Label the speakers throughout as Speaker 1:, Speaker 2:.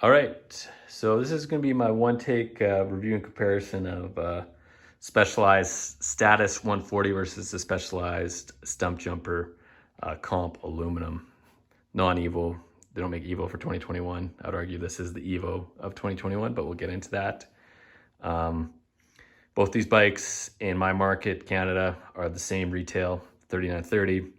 Speaker 1: All right, so this is going to be my one-take review and comparison of Specialized Status 140 versus the Specialized Stumpjumper Comp Aluminum. Non-Evo. They don't make Evo for 2021. I would argue this is the Evo of 2021, but we'll get into that. Both these bikes in my market, Canada, are the same retail, $39.30,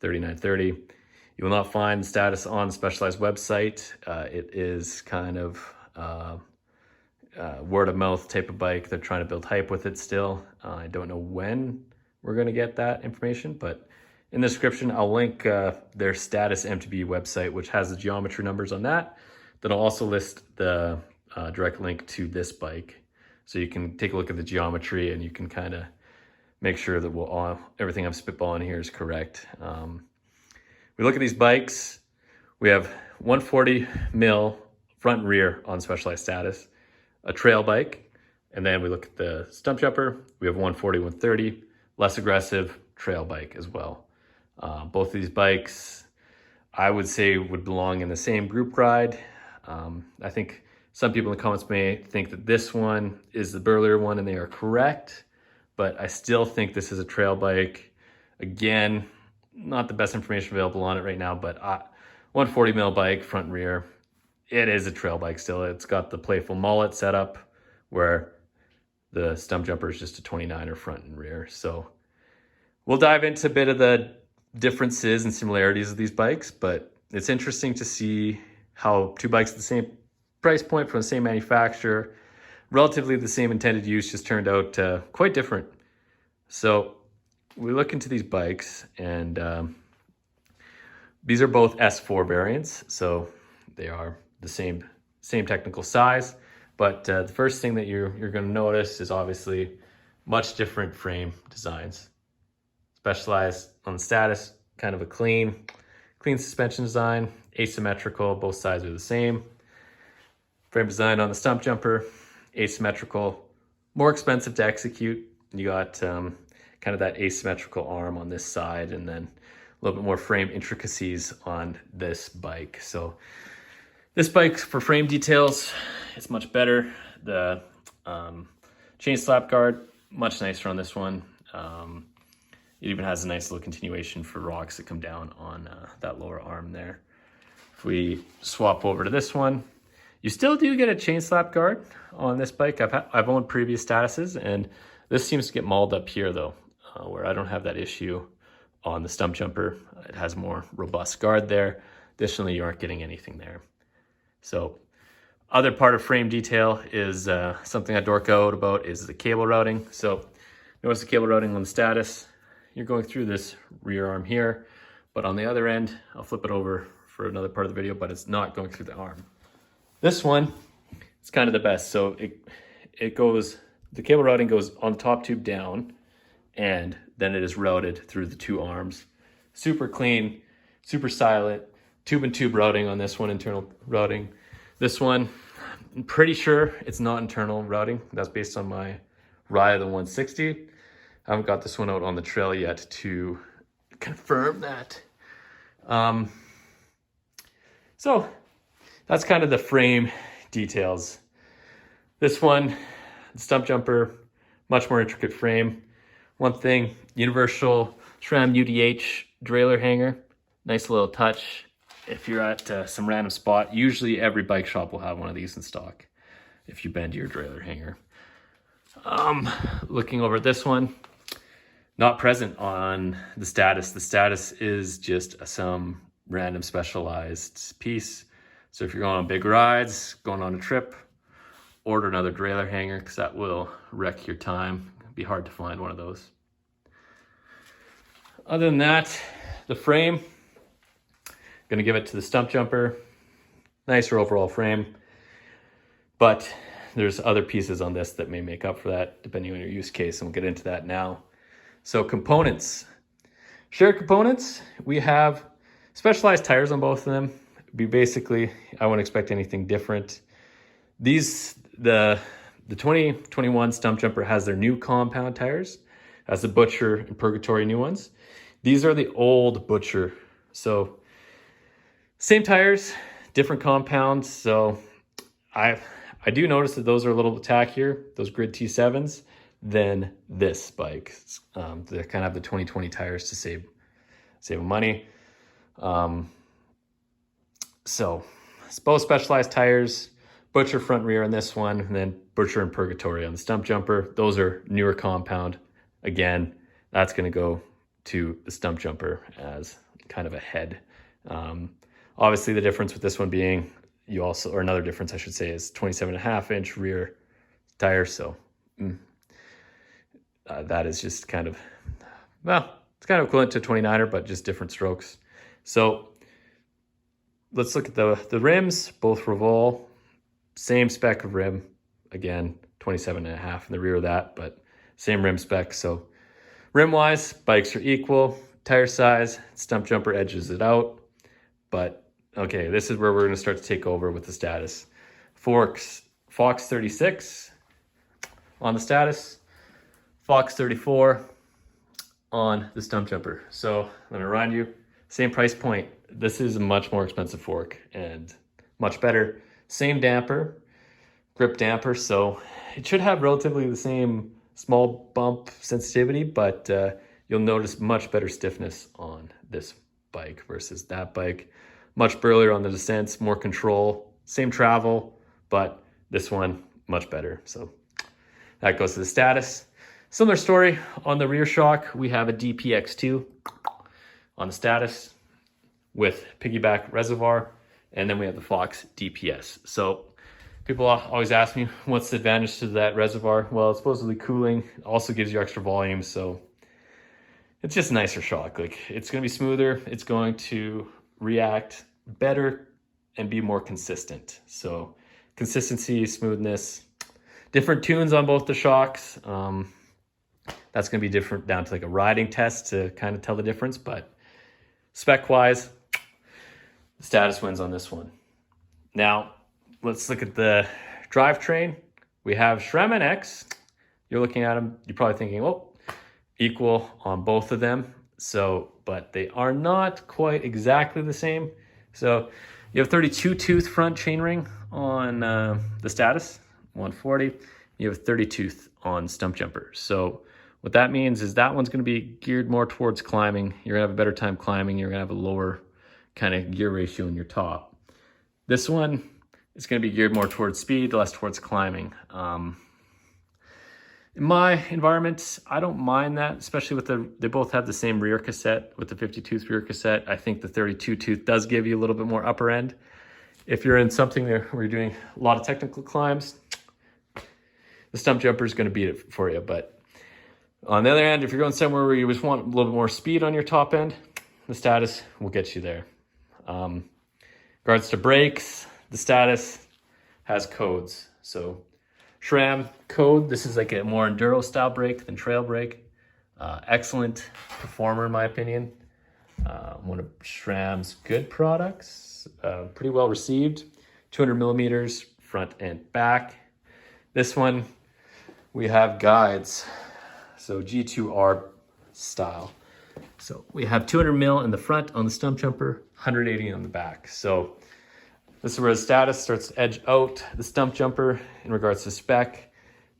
Speaker 1: $39.30. You will not find Status on the Specialized website. It is kind of word of mouth type of bike. They're trying to build hype with it still. I don't know when we're going to get that information, but in the description, I'll link their Status MTB website, which has the geometry numbers on that. Then I'll also list the direct link to this bike. So you can take a look at the geometry and you can kind of make sure that everything I'm spitballing here is correct. We look at these bikes, we have 140 mil front and rear on Specialized Status, a trail bike, and then we look at the Stumpjumper, we have 140, 130, less aggressive trail bike as well. Both of these bikes, I would say, would belong in the same group ride. I think some people in the comments may think that this one is the burlier one, and they are correct, but I still think this is a trail bike. Again, not the best information available on it right now, but 140 mil bike, front and rear. It is a trail bike still. It's got the playful mullet setup where the Stumpjumper is just a 29er front and rear. So we'll dive into a bit of the differences and similarities of these bikes, but it's interesting to see how two bikes at the same price point from the same manufacturer, relatively the same intended use, just turned out quite different. So we look into these bikes, and these are both S4 variants, so they are the same technical size. But the first thing that you're going to notice is obviously much different frame designs. Specialized on the Status, kind of a clean suspension design, asymmetrical, both sides are the same. Frame design on the Stumpjumper, asymmetrical, more expensive to execute. You got kind of that asymmetrical arm on this side, and then a little bit more frame intricacies on this bike. So this bike, for frame details, it's much better. The chain slap guard, much nicer on this one. It even has a nice little continuation for rocks that come down on that lower arm there. If we swap over to this one, you still do get a chain slap guard on this bike. I've owned previous Statuses, and this seems to get mauled up here though, where I don't have that issue on the Stumpjumper. It has more robust guard there. Additionally, you aren't getting anything there. So other part of frame detail is something I dork out about is the cable routing. So notice the cable routing on the Status. You're going through this rear arm here, but on the other end, I'll flip it over for another part of the video, but it's not going through the arm. This one, it's kind of the best. So it goes, the cable routing goes on the top tube down, and then it is routed through the two arms. Super clean, super silent, tube and tube routing on this one, internal routing. This one, I'm pretty sure it's not internal routing. That's based on my ride of the 160. I haven't got this one out on the trail yet to confirm that. So that's kind of the frame details. This one, the Stumpjumper, much more intricate frame. One thing, universal SRAM UDH derailleur hanger. Nice little touch. If you're at some random spot, usually every bike shop will have one of these in stock if you bend your derailleur hanger. Looking over at this one, not present on the Status. The Status is just some random specialized piece. So if you're going on big rides, going on a trip, order another derailleur hanger because that will wreck your time. It'd be hard to find one of those. Other than that, the frame, gonna give it to the Stumpjumper. Nicer overall frame, but there's other pieces on this that may make up for that depending on your use case, and we'll get into that now. So components, shared components, we have specialized tires on both of them. I wouldn't expect anything different. The 2021 Stumpjumper has their new compound tires, has the Butcher and Purgatory new ones. These are the old Butcher. So same tires, different compounds. So I do notice that those are a little tackier, those Grid T7s, than this bike. They kind of have the 2020 tires to save money. So it's both Specialized tires, Butcher front rear on this one, and then Butcher and Purgatory on the Stumpjumper. Those are newer compound. Again, that's going to go to the Stumpjumper as kind of a head. Obviously, the difference with this one being or another difference I should say, is 27.5-inch rear tire. So that is just kind of, well, it's kind of equivalent to a 29er, but just different strokes. So let's look at the rims, both Revol, same spec of rim. Again, 27.5 in the rear of that, but same rim spec. So rim-wise, bikes are equal. Tire size, Stumpjumper edges it out. But okay, this is where we're going to start to take over with the status. Fox 36 on the status, Fox 34 on the Stumpjumper. So let me remind you, same price point. This is a much more expensive fork and much better. Same damper, grip damper, so it should have relatively the same small bump sensitivity, but you'll notice much better stiffness on this bike versus that bike. Much burlier on the descents, more control, same travel, but this one much better. So that goes to the status. Similar story on the rear shock. We have a DPX2 on the status with piggyback reservoir, and then we have the Fox DPS. So people always ask me, what's the advantage to that reservoir? Well, it's supposedly cooling. It also gives you extra volume, so it's just a nicer shock. Like, it's going to be smoother. It's going to react better and be more consistent. So consistency, smoothness, different tunes on both the shocks. That's going to be different down to like a riding test to kind of tell the difference, but spec-wise, the status wins on this one. Now, let's look at the drivetrain. We have SRAM NX. You're looking at them, you're probably thinking, well, equal on both of them. So, but they are not quite exactly the same. So you have 32 tooth front chainring on the status, 140. You have 30 tooth on Stumpjumper. So what that means is that one's going to be geared more towards climbing. You're going to have a better time climbing. You're going to have a lower kind of gear ratio in your top. This one is going to be geared more towards speed, less towards climbing. In my environment, I don't mind that, especially with they both have the same rear cassette with the 50-tooth rear cassette. I think the 32-tooth does give you a little bit more upper end. If you're in something where you're doing a lot of technical climbs, the Stumpjumper is going to beat it for you. But on the other end, if you're going somewhere where you just want a little bit more speed on your top end, the status will get you there. Regards to brakes, the status has codes. So SRAM code, this is like a more enduro style brake than trail brake. Excellent performer in my opinion. One of SRAM's good products, pretty well received. 200 millimeters front and back. This one, we have guides. So G2R style. So we have 200 mil in the front on the Stumpjumper, 180 on the back. So this is where the status starts to edge out the Stumpjumper in regards to spec.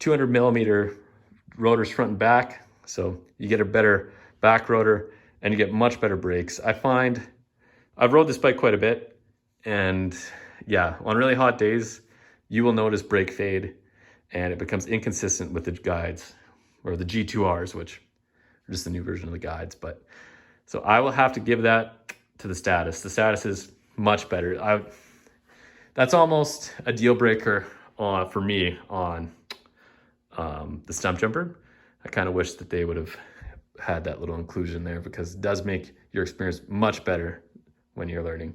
Speaker 1: 200 millimeter rotors front and back. So you get a better back rotor and you get much better brakes. I find I've rode this bike quite a bit, and yeah, on really hot days, you will notice brake fade and it becomes inconsistent with the guides or the G2Rs, which are just the new version of the guides. But so I will have to give that to the status. The status is much better. That's almost a deal breaker for me on the Stumpjumper. I kind of wish that they would have had that little inclusion there, because it does make your experience much better when you're learning.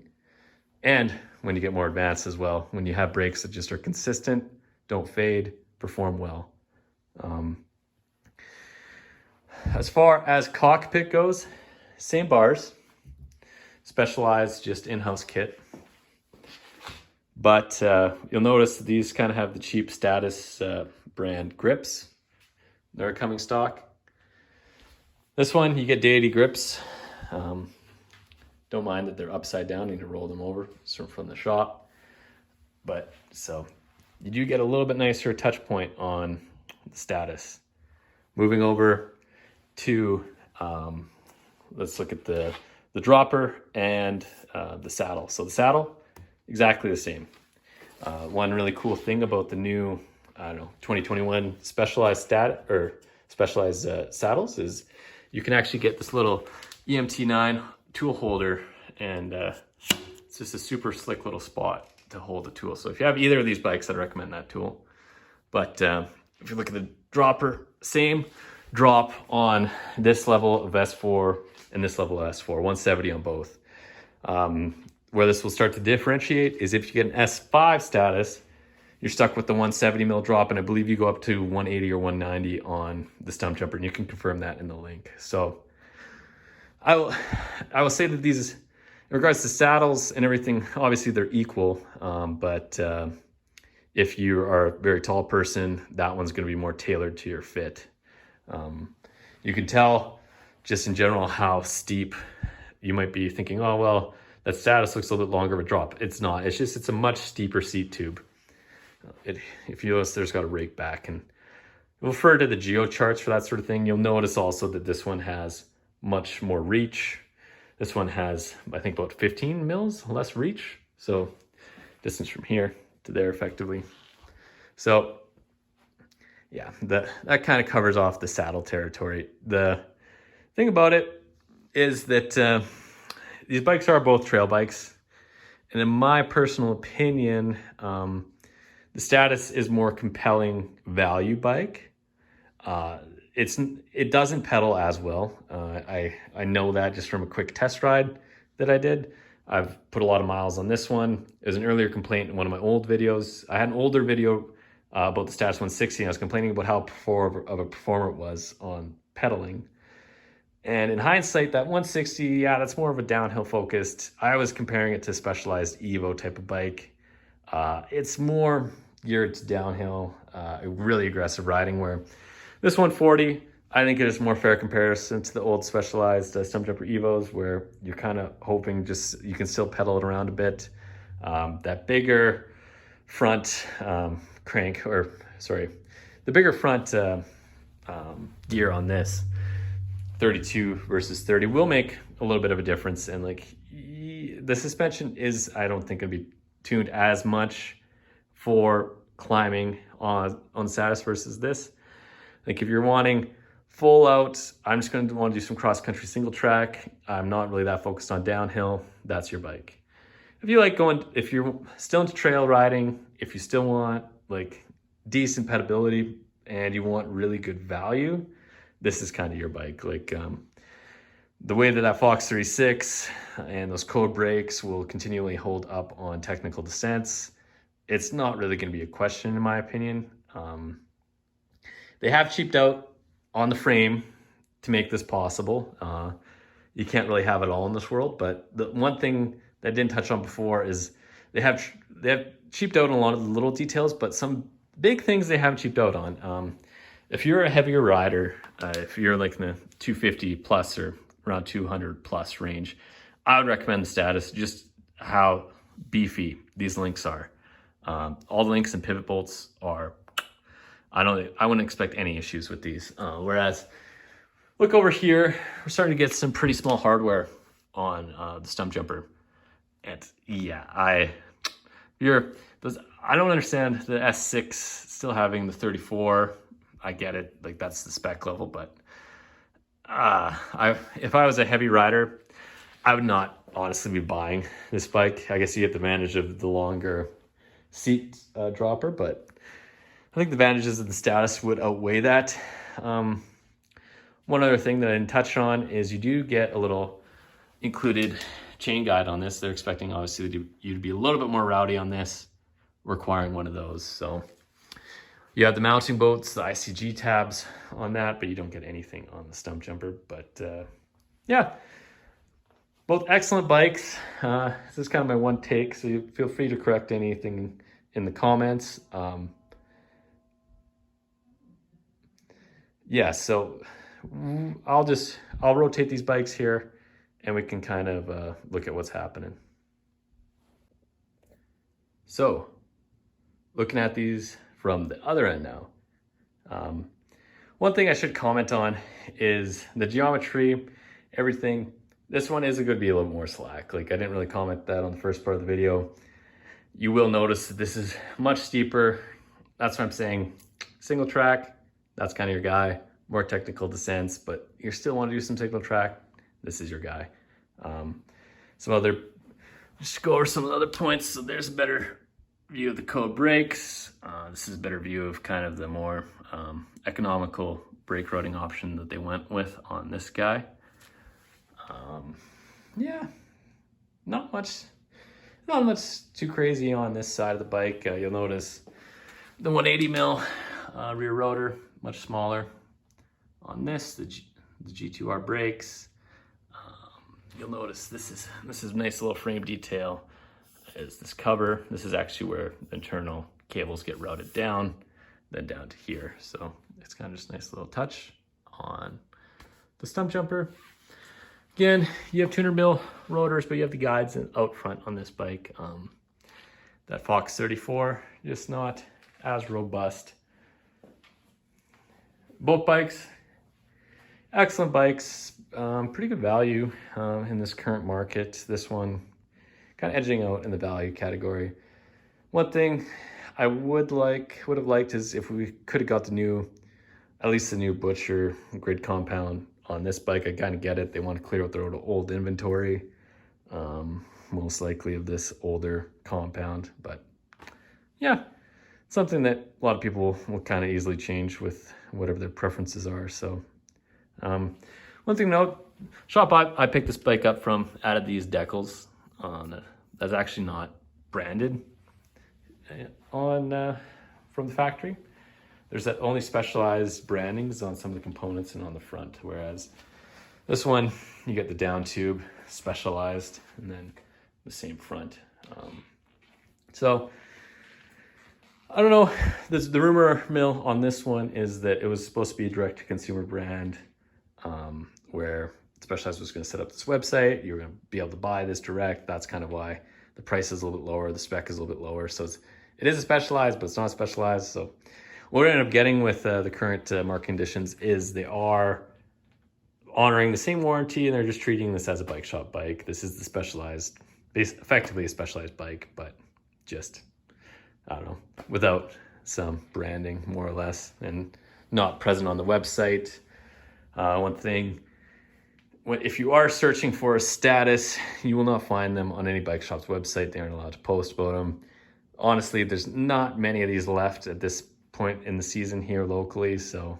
Speaker 1: And when you get more advanced as well, when you have brakes that just are consistent, don't fade, perform well. As far as Cockpit goes, same bars, Specialized, just in-house kit. But you'll notice these kind of have the cheap status brand grips. They're coming stock. This one, you get deity grips. Don't mind that they're upside down. You need to roll them over from the shop. But so you do get a little bit nicer touch point on the status. Moving over to, let's look at the dropper and the saddle. So the saddle, exactly the same. One really cool thing about the new, 2021 specialized saddles is you can actually get this little EMT9 tool holder, and it's just a super slick little spot to hold the tool. So if you have either of these bikes, I'd recommend that tool. But if you look at the dropper, same drop on this level of S4 and this level of S4, 170 on both. Where this will start to differentiate is if you get an S5 status, you're stuck with the 170 mil drop, and I believe you go up to 180 or 190 on the Stumpjumper, and you can confirm that in the link. So I will say that these, in regards to saddles and everything, obviously they're equal, but if you are a very tall person, that one's going to be more tailored to your fit. You can tell just in general how steep. You might be thinking, oh, well, that status looks a little bit longer of a drop. It's not. It's a much steeper seat tube. If you notice, there's got a rake back, and refer to the Geo charts for that sort of thing. You'll notice also that this one has much more reach. This one has, I think, about 15 mils less reach. So distance from here to there effectively. So yeah, that kind of covers off the saddle territory. The thing about it is that these bikes are both trail bikes. And in my personal opinion, the status is more compelling value bike. It doesn't pedal as well. I know that just from a quick test ride that I did. I've put a lot of miles on this one. It was an earlier complaint in one of my old videos. I had an older video about the Status 160, and I was complaining about how poor of a performer it was on pedaling. And in hindsight, that 160, yeah, that's more of a downhill focused. I was comparing it to Specialized Evo type of bike. It's more geared to downhill, really aggressive riding, where this 140, I think it is more fair comparison to the old Specialized Stumpjumper Evos, where you're kind of hoping just you can still pedal it around a bit. That bigger front crank, or sorry, the bigger front gear on this 32 versus 30 will make a little bit of a difference. And like the suspension is, I don't think, gonna be tuned as much for climbing on Status versus this. Like if you're wanting full out, I'm just going to want to do some cross country single track, I'm not really that focused on downhill, that's your bike. If you like going, if you're still into trail riding, if you still want like decent pedalability and you want really good value, this is kind of your bike. Like the way that Fox 36 and those code brakes will continually hold up on technical descents, it's not really going to be a question in my opinion. They have cheaped out on the frame to make this possible. You can't really have it all in this world, but the one thing that I didn't touch on before is they have cheaped out on a lot of the little details, but some big things they haven't cheaped out on. If you're a heavier rider, if you're like in the 250 plus or around 200 plus range, I would recommend the Status, just how beefy these links are. All the links and pivot bolts are, I wouldn't expect any issues with these. Whereas, look over here, we're starting to get some pretty small hardware on the Stumpjumper. And yeah, I don't understand the S6 still having the 34. I get it, like that's the spec level, but if I was a heavy rider, I would not honestly be buying this bike. I guess you get the advantage of the longer seat dropper, but I think the advantages of the Status would outweigh that. One other thing that I didn't touch on is you do get a little included chain guide on this. They're expecting obviously you to be a little bit more rowdy on this, requiring one of those. So you have the mounting bolts, the ICG tabs on that, but you don't get anything on the Stumpjumper. But yeah, both excellent bikes. This is kind of my one take, so you feel free to correct anything in the comments. Yeah, so I'll rotate these bikes here and we can kind of look at what's happening. So looking at these from the other end now. One thing I should comment on is the geometry, everything. This one is going to be a little more slack. Like I didn't really comment that on the first part of the video. You will notice that this is much steeper. That's what I'm saying. Single track, that's kind of your guy. More technical descents, but you still want to do some single track, this is your guy. Just go over some of the other points. So there's a better view of the code brakes. This is a better view of kind of the more economical brake routing option that they went with on this guy. Yeah, not much too crazy on this side of the bike. You'll notice the 180 mil rear rotor, much smaller. On this, the G2R brakes. You'll notice this is a nice little frame detail. Is this cover? This is actually where the internal cables get routed down, then down to here. So it's kind of just a nice little touch on the Stumpjumper. Again, you have 200 mil rotors, but you have the guides out front on this bike. That Fox 34, just not as robust. Both bikes, excellent bikes, pretty good value in this current market. This one kind of edging out in the value category. One thing I would have liked is if we could have got at least the new Butcher grid compound on this bike. I kind of get it. They want to clear out their old inventory, most likely of this older compound. But yeah, something that a lot of people will kind of easily change with whatever their preferences are. So one thing to note, shop I picked this bike up from added these decals that's actually not branded from the factory. There's that only specialized brandings on some of the components and on the front, whereas this one, you get the down tube specialized and then the same front. So I don't know, the rumor mill on this one is that it was supposed to be a direct-to-consumer brand where Specialized was going to set up this website. You're going to be able to buy this direct. That's kind of why the price is a little bit lower, the spec is a little bit lower. So it is a specialized, but it's not specialized. So what we end up getting with the current market conditions is they are honoring the same warranty and they're just treating this as a bike shop bike. This is the specialized, effectively a specialized bike, but just, I don't know, without some branding more or less and not present on the website. One thing, if you are searching for a status, you will not find them on any bike shop's website. They aren't allowed to post about them. Honestly, there's not many of these left at this point in the season here locally, so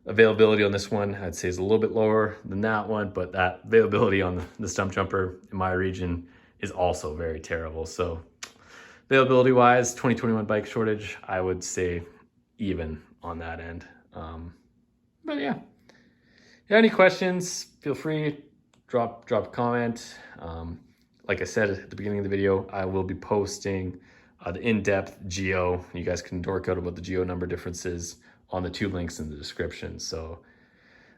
Speaker 1: availability on this one I'd say is a little bit lower than that one, but that availability on the Stumpjumper in my region is also very terrible. So availability wise, 2021 bike shortage, I would say even on that end. But yeah, any questions, feel free, drop a comment. Like I said at the beginning of the video, I will be posting the in-depth Geo. You guys can dork out about the Geo number differences on the tube links in the description. So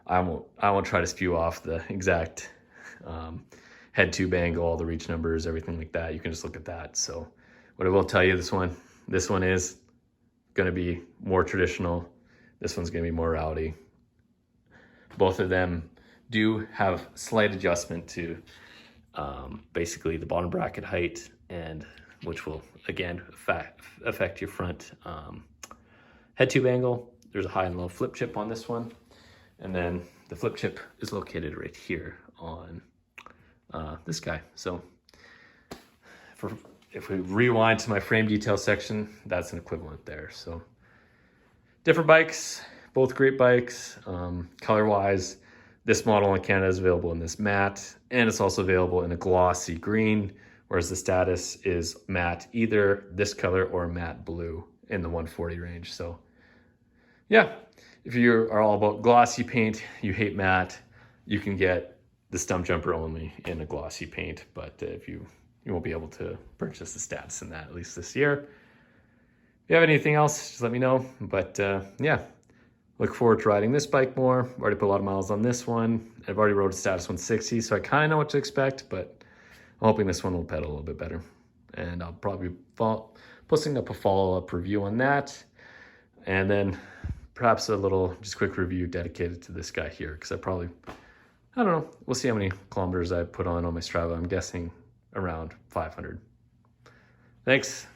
Speaker 1: I won't try to spew off the exact head tube angle, all the reach numbers, everything like that. You can just look at that. So what I will tell you, this one is going to be more traditional. This one's going to be more rowdy. Both of them do have slight adjustment to basically the bottom bracket height, and which will again affect your front head tube angle. There's a high and low flip chip on this one, and then the flip chip is located right here on this guy. So if we rewind to my frame detail section, that's an equivalent there. So different bikes, both great bikes. Color wise, this model in Canada is available in this matte, and it's also available in a glossy green, whereas the status is matte, either this color or matte blue in the 140 range. So yeah, if you are all about glossy paint, you hate matte, you can get the Stumpjumper only in a glossy paint, but if you won't be able to purchase the status in that, at least this year. If you have anything else, just let me know. But yeah, look forward to riding this bike more. I've already put a lot of miles on this one. I've already rode a Status 160, so I kind of know what to expect, but I'm hoping this one will pedal a little bit better. and I'll probably be posting up a follow-up review on that. And then perhaps a little just quick review dedicated to this guy here, because I don't know, we'll see how many kilometers I put on my Strava. I'm guessing around 500. Thanks.